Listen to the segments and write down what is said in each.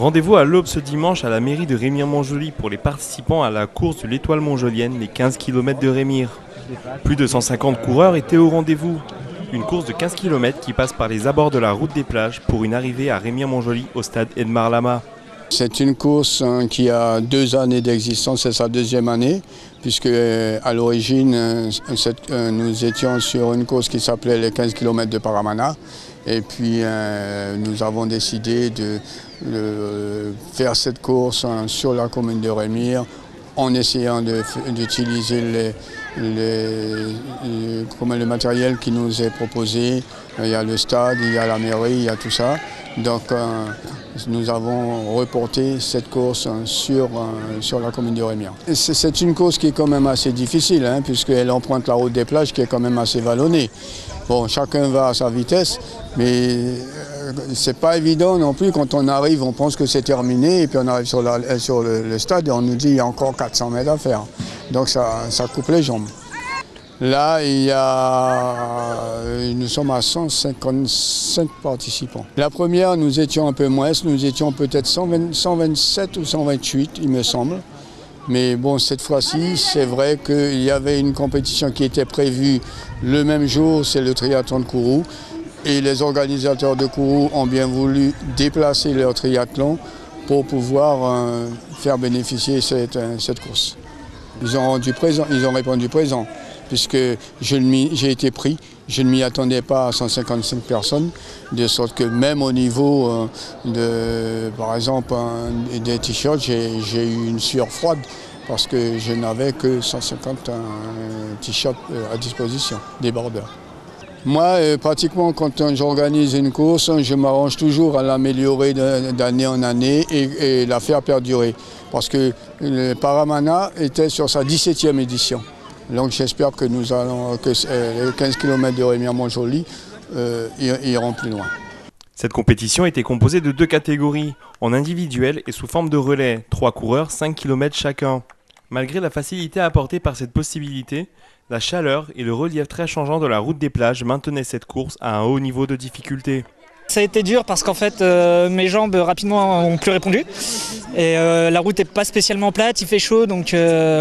Rendez-vous à l'aube ce dimanche à la mairie de Remire-Montjoly pour les participants à la course de l'Étoile Montjolienne, les 15 km de Remire. Plus de 150 coureurs étaient au rendez-vous. Une course de 15 km qui passe par les abords de la route des plages pour une arrivée à Remire-Montjoly au stade Edmar Lama. C'est une course qui a 2 années d'existence, c'est sa 2e année, puisque à l'origine nous étions sur une course qui s'appelait les 15 km de Paramana. Et puis nous avons décidé de faire cette course sur la commune de Remire en essayant d'utiliser le matériel qui nous est proposé. Il y a le stade, il y a la mairie, il y a tout ça. Donc nous avons reporté cette course sur la commune de Remire. C'est une course qui est quand même assez difficile, puisqu'elle emprunte la route des plages qui est quand même assez vallonnée. Bon, chacun va à sa vitesse, mais c'est pas évident non plus. Quand on arrive, on pense que c'est terminé, et puis on arrive sur le stade et on nous dit qu'il y a encore 400 mètres à faire. Donc ça coupe les jambes. Là, nous sommes à 155 participants. La première, nous étions un peu moins, nous étions peut-être 127 ou 128, il me semble. Mais bon, cette fois-ci, c'est vrai qu'il y avait une compétition qui était prévue le même jour, c'est le triathlon de Kourou. Et les organisateurs de Kourou ont bien voulu déplacer leur triathlon pour pouvoir faire bénéficier cette course. Ils ont répondu présent, puisque j'ai été pris. Je ne m'y attendais pas à 155 personnes, de sorte que même au niveau par exemple, des t-shirts, j'ai eu une sueur froide parce que je n'avais que 150 t-shirts à disposition, des bordeurs. Moi, pratiquement, quand j'organise une course, je m'arrange toujours à l'améliorer d'année en année et la faire perdurer. Parce que le Paramana était sur sa 17e édition. Donc j'espère que les 15 km de Remire-Montjoly iront plus loin. Cette compétition était composée de 2 catégories, en individuel et sous forme de relais, 3 coureurs, 5 km chacun. Malgré la facilité apportée par cette possibilité, la chaleur et le relief très changeant de la route des plages maintenaient cette course à un haut niveau de difficulté. Ça a été dur parce qu'en fait mes jambes rapidement ont plus répondu et la route n'est pas spécialement plate, il fait chaud, donc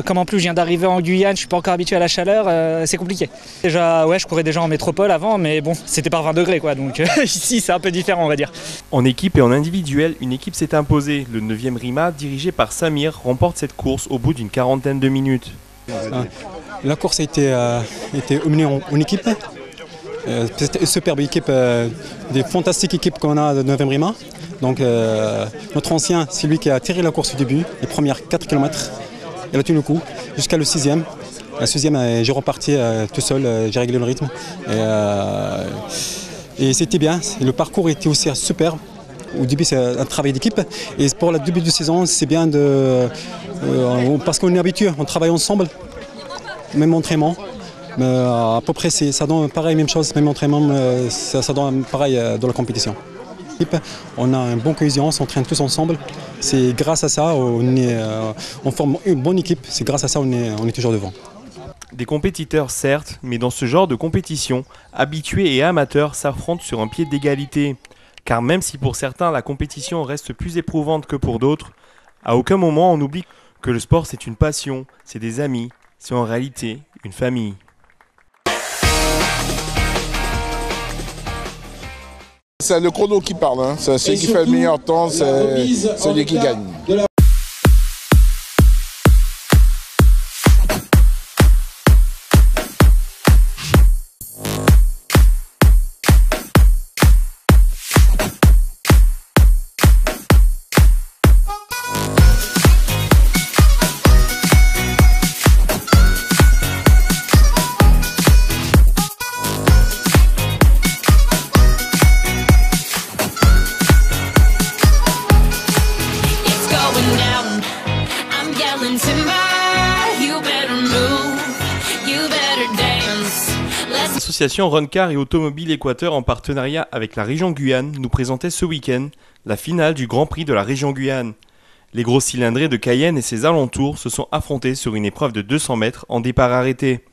comme en plus je viens d'arriver en Guyane, je suis pas encore habitué à la chaleur, c'est compliqué. Déjà je courais déjà en métropole avant, mais bon c'était par 20 degrés quoi, donc ici c'est un peu différent on va dire. En équipe et en individuel, une équipe s'est imposée. Le 9e RIMA, dirigé par Samir, remporte cette course au bout d'une quarantaine de minutes. La course a été menée en équipe. C'était une superbe équipe, des fantastiques équipes qu'on a de 9e RIMA. Donc notre ancien, c'est lui qui a tiré la course au début, les premières 4 km. Il a tenu le coup jusqu'à le 6e. Le 6e, j'ai reparti tout seul, j'ai réglé le rythme. Et c'était bien, le parcours était aussi superbe. Au début, c'est un travail d'équipe. Et pour le début de saison, c'est bien parce qu'on est habitué, on travaille ensemble, même entraînement. Mais à peu près, ça donne pareil, même chose, même entraînement, ça donne pareil dans la compétition. On a une bonne cohésion, on s'entraîne tous ensemble. C'est grâce à ça, on forme une bonne équipe, c'est grâce à ça on est toujours devant. Des compétiteurs certes, mais dans ce genre de compétition, habitués et amateurs s'affrontent sur un pied d'égalité. Car même si pour certains la compétition reste plus éprouvante que pour d'autres, à aucun moment on oublie que le sport c'est une passion, c'est des amis, c'est en réalité une famille. C'est le chrono qui parle, c'est celui qui fait le meilleur temps, c'est celui qui gagne. L'association Runcar et Automobile Équateur en partenariat avec la région Guyane nous présentait ce week-end la finale du Grand Prix de la région Guyane. Les gros cylindrés de Cayenne et ses alentours se sont affrontés sur une épreuve de 200 mètres en départ arrêté.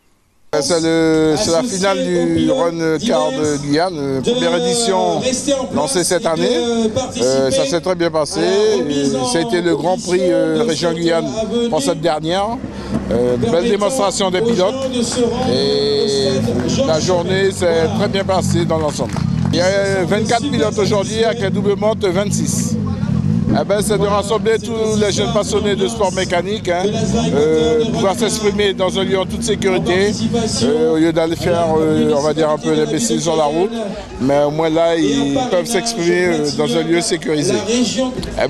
C'est la finale du Run Car de Guyane, première édition lancée cette année. Ça s'est très bien passé. Ça a été le Grand Prix Région Guyane pour cette dernière. Belle démonstration des pilotes. Et la journée s'est très bien passée dans l'ensemble. Il y a 24 pilotes aujourd'hui avec un double monte 26. C'est de rassembler tous les jeunes passionnés de sport mécanique, pouvoir s'exprimer dans un lieu en toute sécurité, au lieu d'aller faire, on va dire, un peu l'imbécile sur la route. Mais au moins là, ils peuvent s'exprimer dans un lieu sécurisé.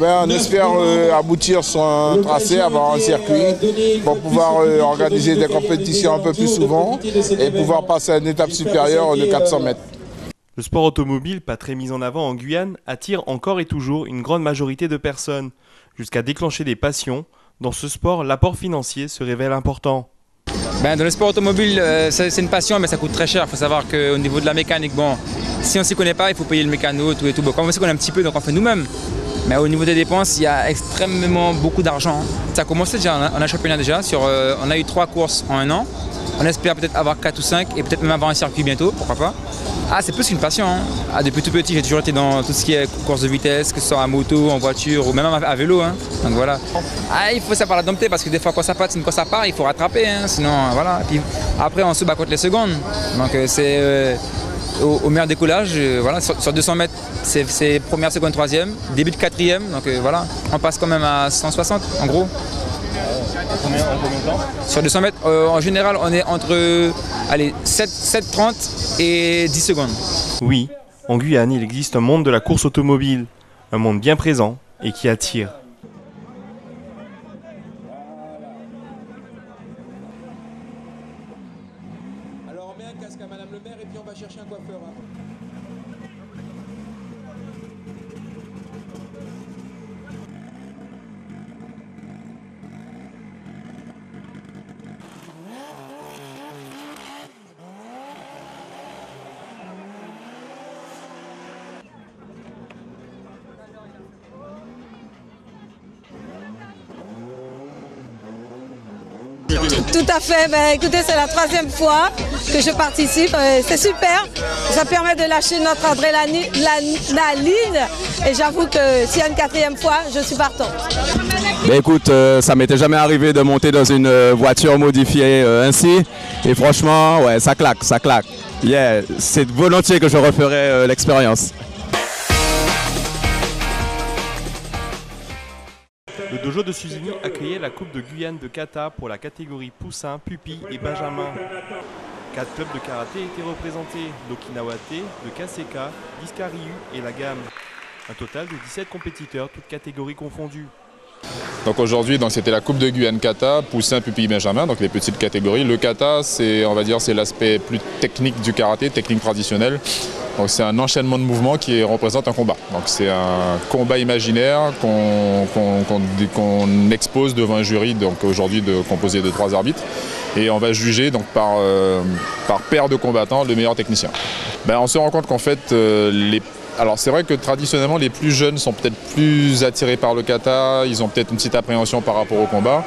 On espère aboutir sur un tracé, avoir un circuit, pour pouvoir organiser des compétitions un peu plus souvent et pouvoir passer à une étape supérieure de 400 mètres. Le sport automobile, pas très mis en avant en Guyane, attire encore et toujours une grande majorité de personnes, jusqu'à déclencher des passions. Dans ce sport, l'apport financier se révèle important. Dans le sport automobile, c'est une passion, mais ça coûte très cher. Il faut savoir qu'au niveau de la mécanique, si on ne s'y connaît pas, il faut payer le mécano, tout et tout. Comme on s'y connaît un petit peu, donc on fait nous-mêmes. Mais au niveau des dépenses, il y a extrêmement beaucoup d'argent. Ça a commencé déjà, on a un championnat déjà, on a eu 3 courses en 1 an. On espère peut-être avoir 4 ou 5 et peut-être même avoir un circuit bientôt, pourquoi pas. C'est plus qu'une passion. Depuis tout petit, j'ai toujours été dans tout ce qui est course de vitesse, que ce soit à moto, en voiture ou même à vélo. Donc voilà. Il faut savoir la dompter parce que des fois quand ça passe, une course à part, il faut rattraper. Sinon, voilà. Puis, après, on se bat contre les secondes. Donc c'est au meilleur décollage. Voilà. Sur 200 mètres, c'est première, seconde, troisième. Début de quatrième. Donc voilà. On passe quand même à 160 en gros. En combien de temps ? Sur 200 mètres, en général, on est entre 7,30 et 10 secondes. Oui, en Guyane, il existe un monde de la course automobile, un monde bien présent et qui attire. Alors on met un casque à Madame le maire et puis on va chercher un coiffeur. Tout à fait, écoutez, c'est la 3e fois que je participe, c'est super, ça permet de lâcher notre adrénaline et j'avoue que s'il y a une 4e fois, je suis partante. Écoute, ça m'était jamais arrivé de monter dans une voiture modifiée ainsi et franchement, ouais, ça claque. Yeah, c'est volontiers que je referai l'expérience. Le dojo de Suzini accueillait la Coupe de Guyane de kata pour la catégorie poussin, pupille et benjamin. 4 clubs de karaté étaient représentés, d'Okinawate, de Kaseka, d'Iskariu et la Gamme. Un total de 17 compétiteurs, toutes catégories confondues. Donc aujourd'hui, c'était la Coupe de Guyane kata, poussin, pupille, benjamin, donc les petites catégories. Le kata, c'est l'aspect plus technique du karaté, technique traditionnelle. Donc c'est un enchaînement de mouvements qui représente un combat. Donc c'est un combat imaginaire qu'on expose devant un jury, donc aujourd'hui composé de 3 arbitres. Et on va juger donc par paire de combattants le meilleur technicien. On se rend compte qu'en fait, alors c'est vrai que traditionnellement les plus jeunes sont peut-être plus attirés par le kata, ils ont peut-être une petite appréhension par rapport au combat,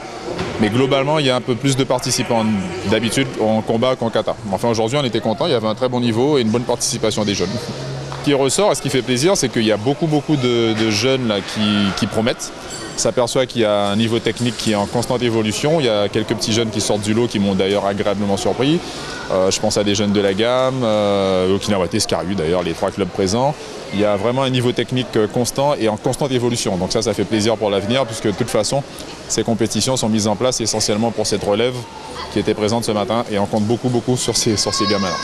mais globalement il y a un peu plus de participants d'habitude en combat qu'en kata. Enfin aujourd'hui on était content, il y avait un très bon niveau et une bonne participation des jeunes. Ce qui ressort et ce qui fait plaisir, c'est qu'il y a beaucoup de jeunes là, qui promettent. On s'aperçoit qu'il y a un niveau technique qui est en constante évolution. Il y a quelques petits jeunes qui sortent du lot qui m'ont d'ailleurs agréablement surpris. Je pense à des jeunes de la Gamme, Okinawate, Iskariu d'ailleurs, les 3 clubs présents. Il y a vraiment un niveau technique constant et en constante évolution. Donc ça fait plaisir pour l'avenir puisque de toute façon, ces compétitions sont mises en place essentiellement pour cette relève qui était présente ce matin et on compte beaucoup sur ces gamins-là.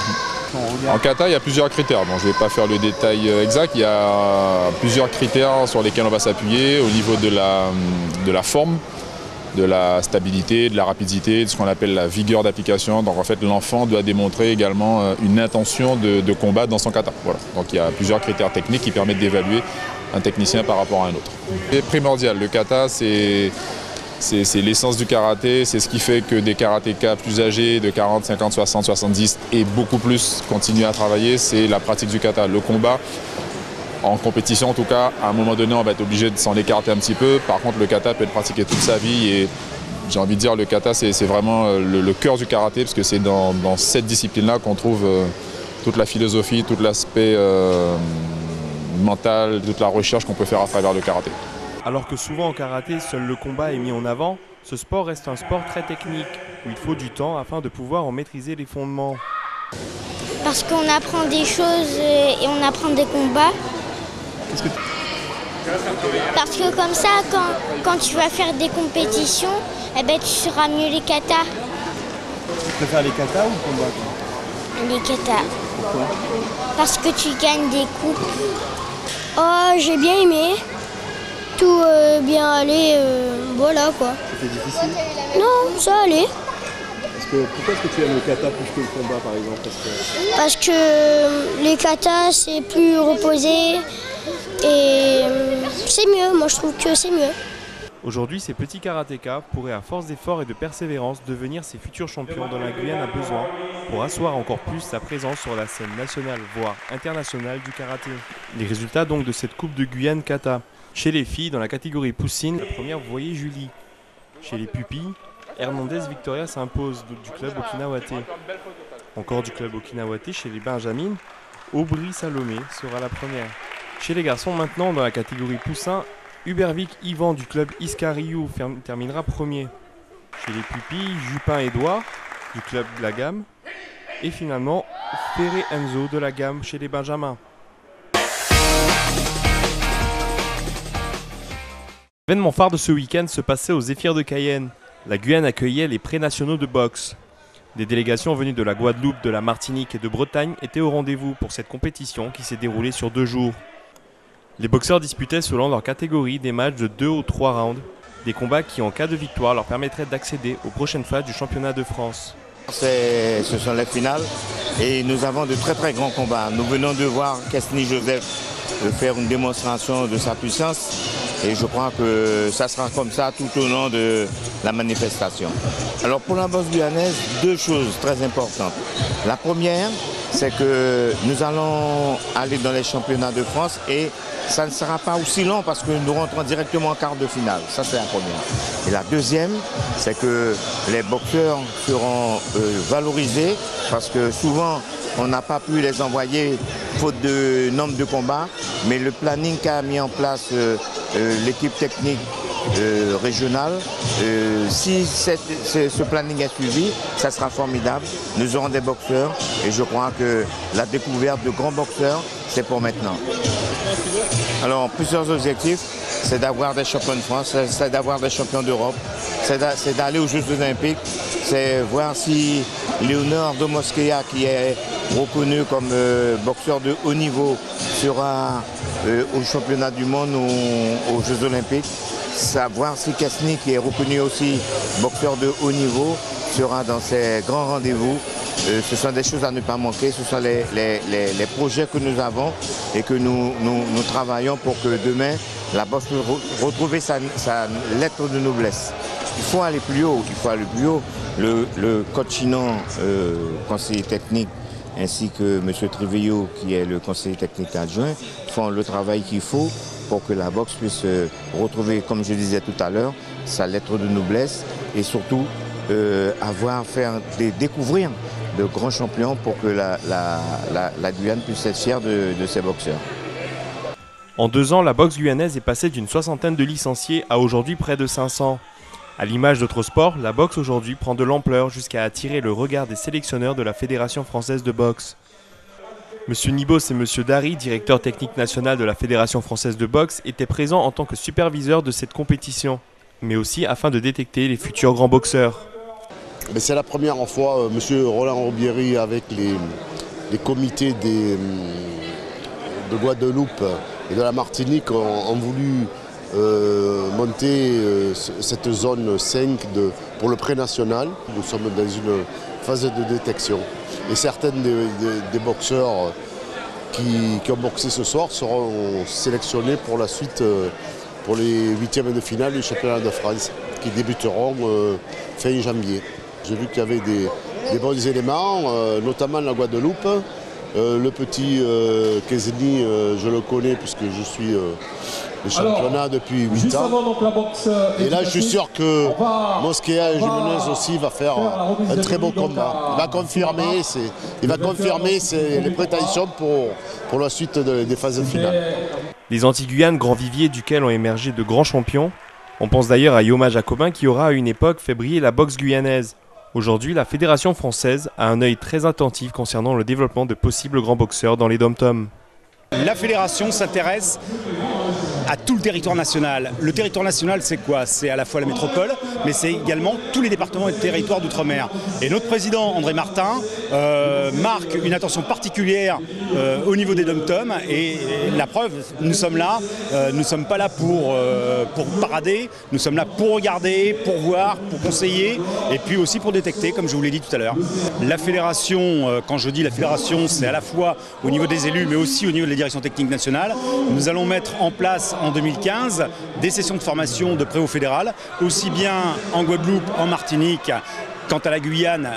En kata, il y a plusieurs critères. Bon, je ne vais pas faire le détail exact. Il y a plusieurs critères sur lesquels on va s'appuyer au niveau de la forme, de la stabilité, de la rapidité, de ce qu'on appelle la vigueur d'application. Donc en fait, l'enfant doit démontrer également une intention de combat dans son kata. Voilà. Donc il y a plusieurs critères techniques qui permettent d'évaluer un technicien par rapport à un autre. C'est primordial. Le kata, c'est l'essence du karaté, c'est ce qui fait que des karatékas plus âgés, de 40, 50, 60, 70 et beaucoup plus continuent à travailler, c'est la pratique du kata. Le combat, en compétition en tout cas, à un moment donné, on va être obligé de s'en écarter un petit peu. Par contre, le kata peut être pratiqué toute sa vie et J'ai envie de dire le kata c'est vraiment le cœur du karaté parce que c'est dans cette discipline-là qu'on trouve toute la philosophie, tout l'aspect mental, toute la recherche qu'on peut faire à travers le karaté. Alors que souvent en karaté, seul le combat est mis en avant, ce sport reste un sport très technique, où il faut du temps afin de pouvoir en maîtriser les fondements. Parce qu'on apprend des choses et on apprend des combats. Qu'est-ce que Parce que comme ça, quand tu vas faire des compétitions, eh ben, tu sauras mieux les katas. Tu préfères les katas ou le combat? Les katas. Pourquoi? Parce que tu gagnes des coupes. Oh, j'ai bien aimé. Tout bien allé, voilà quoi. C'était difficile? Non, ça allait. Pourquoi est-ce que tu aimes le kata plus que le combat par exemple? Parce que les katas c'est plus reposé et c'est mieux, moi je trouve que c'est mieux. Aujourd'hui, ces petits karatékas pourraient à force d'efforts et de persévérance devenir ces futurs champions dont la Guyane a besoin pour asseoir encore plus sa présence sur la scène nationale voire internationale du karaté. Les résultats donc de cette Coupe de Guyane Kata. Chez les filles, dans la catégorie poussine, la première vous voyez Julie. Chez les pupilles, Hernandez Victoria s'impose du club Okinawaté. Encore du club Okinawaté, chez les benjamines, Aubry Salomé sera la première. Chez les garçons maintenant, dans la catégorie poussin, Hubervic Yvan du club Iscariou terminera premier. Chez les pupilles, Jupin Edouard du club de la Gamme. Et finalement, Ferré Enzo de la Gamme chez les benjamins. L'événement phare de ce week-end se passait aux Zéphyrs de Cayenne. La Guyane accueillait les pré-nationaux de boxe. Des délégations venues de la Guadeloupe, de la Martinique et de Bretagne étaient au rendez-vous pour cette compétition qui s'est déroulée sur 2 jours. Les boxeurs disputaient selon leur catégorie des matchs de 2 ou 3 rounds, des combats qui en cas de victoire leur permettraient d'accéder aux prochaines phases du championnat de France. Ce sont les finales et nous avons de très très grands combats. Nous venons de voir Kesni Joseph faire une démonstration de sa puissance. Et je crois que ça sera comme ça tout au long de la manifestation. Alors pour la boxe guyanaise, 2 choses très importantes. La première, c'est que nous allons aller dans les championnats de France et ça ne sera pas aussi long parce que nous rentrons directement en quart de finale. Ça c'est la première. Et la deuxième, c'est que les boxeurs seront valorisés parce que souvent on n'a pas pu les envoyer faute de nombre de combats, mais le planning qu'a mis en place l'équipe technique régionale, si ce planning est suivi, ça sera formidable. Nous aurons des boxeurs et je crois que la découverte de grands boxeurs, c'est pour maintenant. Alors, plusieurs objectifs, c'est d'avoir des champions de France, c'est d'avoir des champions d'Europe, c'est d'aller aux Jeux Olympiques, c'est voir si Léonard de Mosquea, qui est reconnu comme boxeur de haut niveau, sera au championnat du monde ou aux Jeux Olympiques. Savoir si Kesni, qui est reconnu aussi boxeur de haut niveau, sera dans ces grands rendez-vous. Ce sont des choses à ne pas manquer, ce sont les projets que nous avons et que nous travaillons pour que demain, la boxe puisse retrouver sa lettre de noblesse. Il faut aller plus haut, il faut aller plus haut. Le coach Chinon, conseiller technique, ainsi que M. Trivello, qui est le conseiller technique adjoint, font le travail qu'il faut pour que la boxe puisse retrouver, comme je disais tout à l'heure, sa lettre de noblesse et surtout découvrir de grands champions pour que la Guyane puisse être fière de ses boxeurs. En 2 ans, la boxe guyanaise est passée d'une 60aine de licenciés à aujourd'hui près de 500. À l'image d'autres sports, la boxe aujourd'hui prend de l'ampleur jusqu'à attirer le regard des sélectionneurs de la Fédération française de boxe. Monsieur Nibos et Monsieur Dari, directeur technique national de la Fédération française de boxe, étaient présents en tant que superviseurs de cette compétition, mais aussi afin de détecter les futurs grands boxeurs. C'est la première fois, Monsieur Roland Robieri avec les comités de Guadeloupe et de la Martinique ont voulu monter cette zone 5 pour le pré-national. Nous sommes dans une phase de détection. Et certains des boxeurs qui ont boxé ce soir seront sélectionnés pour la suite, pour les 8e de finale du championnat de France, qui débuteront fin janvier. J'ai vu qu'il y avait des bons éléments, notamment la Guadeloupe, Le petit Kesni, je le connais puisque je suis le championnat depuis 8 ans. Et là, je suis sûr que Mosquea et Jimenez aussi va faire un très beau combat. Il va confirmer les prétentions pour la suite des phases finales. Les Antilles-Guyane, grand vivier duquel ont émergé de grands champions. On pense d'ailleurs à Yoma Jacobin qui aura à une époque fait briller la boxe guyanaise. Aujourd'hui, la Fédération française a un œil très attentif concernant le développement de possibles grands boxeurs dans les dom-toms. La fédération s'intéresse à tout le territoire national. Le territoire national, c'est quoi? C'est à la fois la métropole, mais c'est également tous les départements et territoires d'outre-mer. Et notre président, André Martin, marque une attention particulière au niveau des dom-toms. Et la preuve, nous sommes là, nous ne sommes pas là pour parader, nous sommes là pour regarder, pour voir, pour conseiller, et puis aussi pour détecter, comme je vous l'ai dit tout à l'heure. La fédération, quand je dis la fédération, c'est à la fois au niveau des élus, mais aussi au niveau de la direction technique nationale. Nous allons mettre en place en 2015 des sessions de formation de préau fédéral, aussi bien en Guadeloupe, en Martinique. Quant à la Guyane,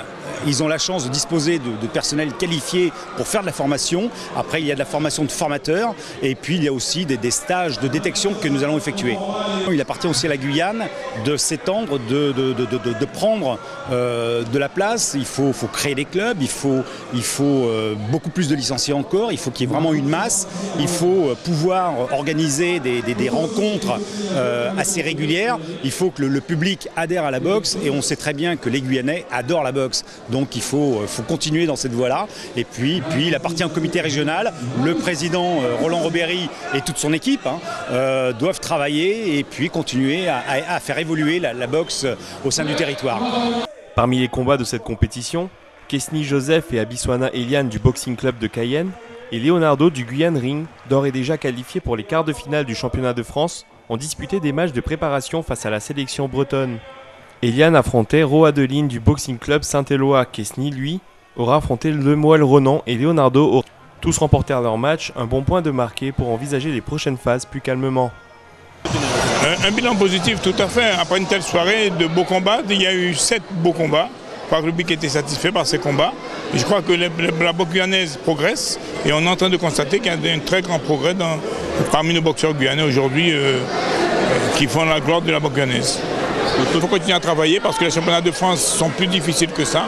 ils ont la chance de disposer de personnel qualifié pour faire de la formation. Après, il y a de la formation de formateurs et puis il y a aussi des stages de détection que nous allons effectuer. Il appartient aussi à la Guyane de s'étendre, de prendre de la place. Il faut créer des clubs, il faut beaucoup plus de licenciés encore, il faut qu'il y ait vraiment une masse, il faut pouvoir organiser des rencontres assez régulières, il faut que le public adhère à la boxe et on sait très bien que les Guyanais adorent la boxe. Donc il faut continuer dans cette voie-là. Et puis il appartient au comité régional. Le président Roland Robéry et toute son équipe doivent travailler et puis continuer à faire évoluer la boxe au sein du territoire. Parmi les combats de cette compétition, Kesni Joseph et Abiswana Eliane du Boxing Club de Cayenne et Leonardo du Guyane Ring, d'ores et déjà qualifiés pour les quarts de finale du championnat de France, ont disputé des matchs de préparation face à la sélection bretonne. Eliane affrontait Roadeline du Boxing Club Saint-Éloi. Kesni, lui, aura affronté Lemoyle Ronan et Leonardo. Tous remportèrent leur match, un bon point de marqué pour envisager les prochaines phases plus calmement. Un bilan positif, tout à fait. Après une telle soirée de beaux combats, il y a eu 7 beaux combats. Je crois que le public était satisfait par ces combats. Et je crois que la boxe guyanaise progresse et on est en train de constater qu'il y a un très grand progrès parmi nos boxeurs guyanais aujourd'hui qui font la gloire de la boxe guyanaise. Il faut continuer à travailler parce que les championnats de France sont plus difficiles que ça.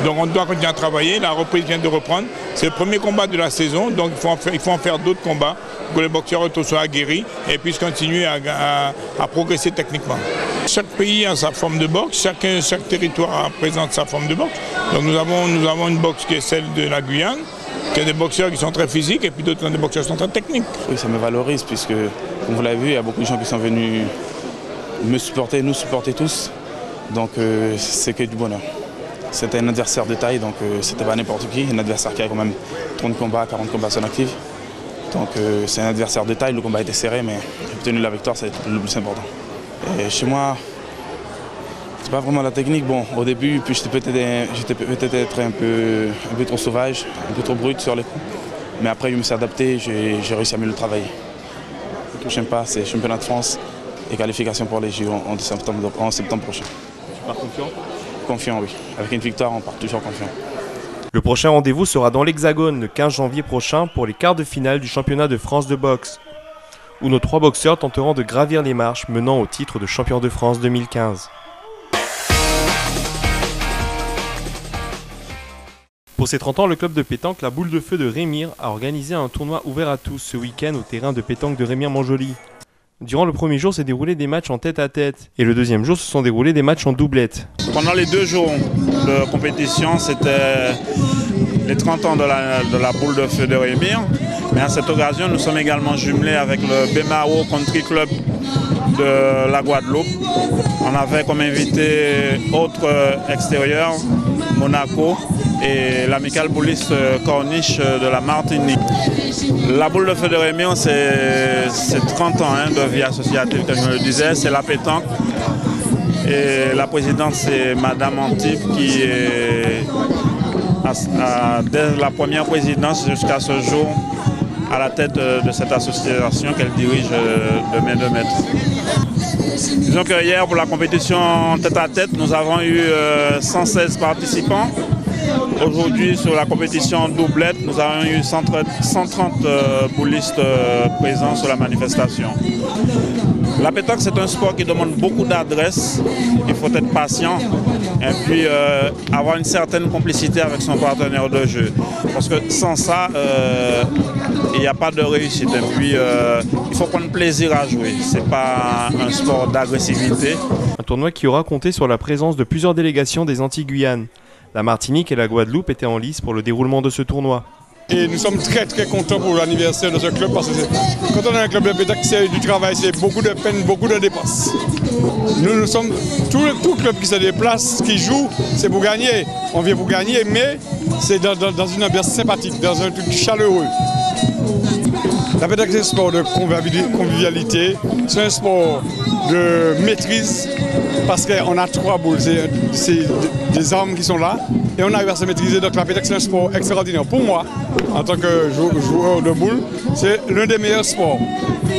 Donc on doit continuer à travailler. La reprise vient de reprendre. C'est le premier combat de la saison, donc il faut en faire d'autres combats pour que les boxeurs soient aguerris et puissent continuer à progresser techniquement. Chaque pays a sa forme de boxe, chaque territoire présente sa forme de boxe. Donc nous avons une boxe qui est celle de la Guyane, qui a des boxeurs qui sont très physiques et puis d'autres qui ont des boxeurs qui sont très techniques. Oui, ça me valorise puisque, comme vous l'avez vu, il y a beaucoup de gens qui sont venus me supporter, nous supporter tous. Donc c'est que du bonheur. C'était un adversaire de taille, donc c'était pas n'importe qui. Un adversaire qui a quand même 30 combats, 40 combats à son actif. Donc c'est un adversaire de taille, le combat était serré, mais obtenir la victoire, c'est le plus important. Et chez moi, c'est pas vraiment la technique. Bon, au début, puis j'étais peut-être un peu trop sauvage, un peu trop brut sur les coups. Mais après, je me suis adapté, j'ai réussi à mieux le travailler. Ce que j'aime pas, c'est le championnat de France et qualification pour les JO en septembre prochain. Tu pars confiant? Confiant, oui. Avec une victoire, on part toujours confiant. Le prochain rendez-vous sera dans l'Hexagone le 15 janvier prochain pour les quarts de finale du championnat de France de boxe, où nos 3 boxeurs tenteront de gravir les marches menant au titre de champion de France 2015. Pour ses 30 ans, le club de pétanque La Boule de Feu de Rémire a organisé un tournoi ouvert à tous ce week-end au terrain de pétanque de Rémire-Montjoly. Durant le premier jour, s'est déroulé des matchs en tête-à-tête et le deuxième jour, se sont déroulés des matchs en doublette. Pendant les 2 jours de compétition, c'était les 30 ans de la Boule de Feu de Rémire. Mais à cette occasion, nous sommes également jumelés avec le Bemao Country Club de la Guadeloupe. On avait comme invité autres extérieurs, Monaco et l'Amicale Bouliste Corniche de la Martinique. La Boule de Feu de Rémire, c'est 30 ans de vie associative, comme je le disais, c'est la pétanque. Et la présidente, c'est Madame Antibes qui est, dès la première présidence jusqu'à ce jour, à la tête de cette association qu'elle dirige de main de maître. Disons que hier, pour la compétition tête-à-tête, nous avons eu 116 participants. Aujourd'hui, sur la compétition doublette, nous avons eu 130 boulistes présents sur la manifestation. La pétanque, c'est un sport qui demande beaucoup d'adresse, il faut être patient et puis avoir une certaine complicité avec son partenaire de jeu. Parce que sans ça, il n'y a pas de réussite. Et puis, il faut prendre plaisir à jouer. Ce n'est pas un sport d'agressivité. Un tournoi qui aura compté sur la présence de plusieurs délégations des Antilles-Guyane. La Martinique et la Guadeloupe étaient en lice pour le déroulement de ce tournoi. Et nous sommes très contents pour l'anniversaire de ce club parce que quand on a un club de pétanque, c'est du travail, c'est beaucoup de peine, beaucoup de dépenses. Nous sommes, tout club qui se déplace, qui joue, c'est pour gagner. On vient pour gagner, mais c'est dans une ambiance sympathique, dans un truc chaleureux. La pétanque, c'est un sport de convivialité, c'est un sport de maîtrise parce qu'on a 3 boules, c'est des armes qui sont là et on arrive à se maîtriser. Donc la pétanque, c'est un sport extraordinaire. Pour moi, en tant que joueur de boules, c'est l'un des meilleurs sports.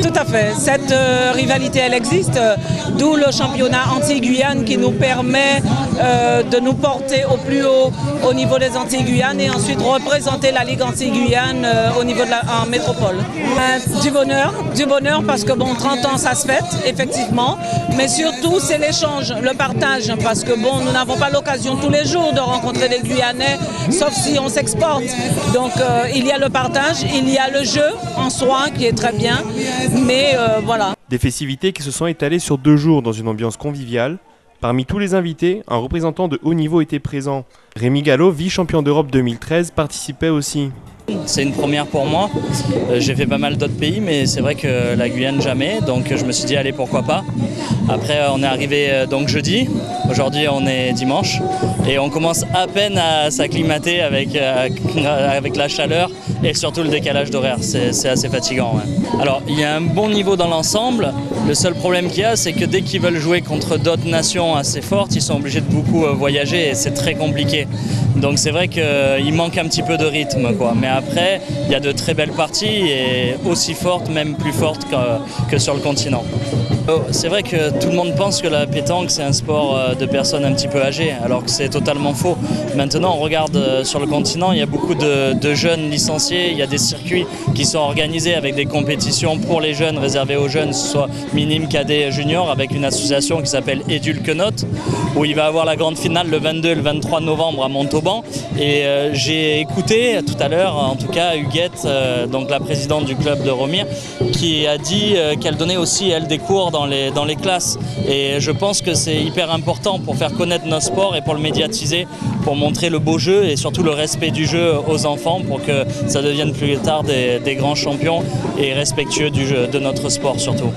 Tout à fait. Cette rivalité, elle existe, d'où le championnat Antilles-Guyane qui nous permet de nous porter au plus haut au niveau des Antilles-Guyane et ensuite représenter la Ligue Antilles-Guyane au niveau de en métropole. Du bonheur parce que bon, 30 ans ça se fête, effectivement, mais surtout c'est l'échange, le partage, parce que bon, nous n'avons pas l'occasion tous les jours de rencontrer des Guyanais, sauf si on s'exporte. Donc il y a le partage, il y a le jeu en soi qui est très bien, mais voilà. Des festivités qui se sont étalées sur 2 jours dans une ambiance conviviale. Parmi tous les invités, un représentant de haut niveau était présent. Rémi Gallo, vice-champion d'Europe 2013, participait aussi. C'est une première pour moi. J'ai fait pas mal d'autres pays, mais c'est vrai que la Guyane jamais, donc je me suis dit allez, pourquoi pas. Après on est arrivé donc jeudi, aujourd'hui on est dimanche et on commence à peine à s'acclimater avec la chaleur et surtout le décalage d'horaire, c'est assez fatigant. Ouais. Alors il y a un bon niveau dans l'ensemble, le seul problème qu'il y a c'est que dès qu'ils veulent jouer contre d'autres nations assez fortes, ils sont obligés de beaucoup voyager et c'est très compliqué. Donc c'est vrai qu'il manque un petit peu de rythme, quoi. Mais après, il y a de très belles parties et aussi fortes, même plus fortes que sur le continent. C'est vrai que tout le monde pense que la pétanque c'est un sport de personnes un petit peu âgées, alors que c'est totalement faux. Maintenant on regarde sur le continent, il y a beaucoup de jeunes licenciés, il y a des circuits qui sont organisés avec des compétitions pour les jeunes, réservées aux jeunes, soit minimes, cadets, juniors, avec une association qui s'appelle Édulquenote, où il va y avoir la grande finale le 22 et le 23 novembre à Montauban. Et j'ai écouté tout à l'heure, en tout cas Huguette, donc la présidente du club de Romire, qui a dit qu'elle donnait aussi elle des cours dans les classes et je pense que c'est hyper important pour faire connaître nos sports et pour le médiatiser, pour montrer le beau jeu et surtout le respect du jeu aux enfants pour que ça devienne plus tard des grands champions et respectueux du jeu, de notre sport surtout.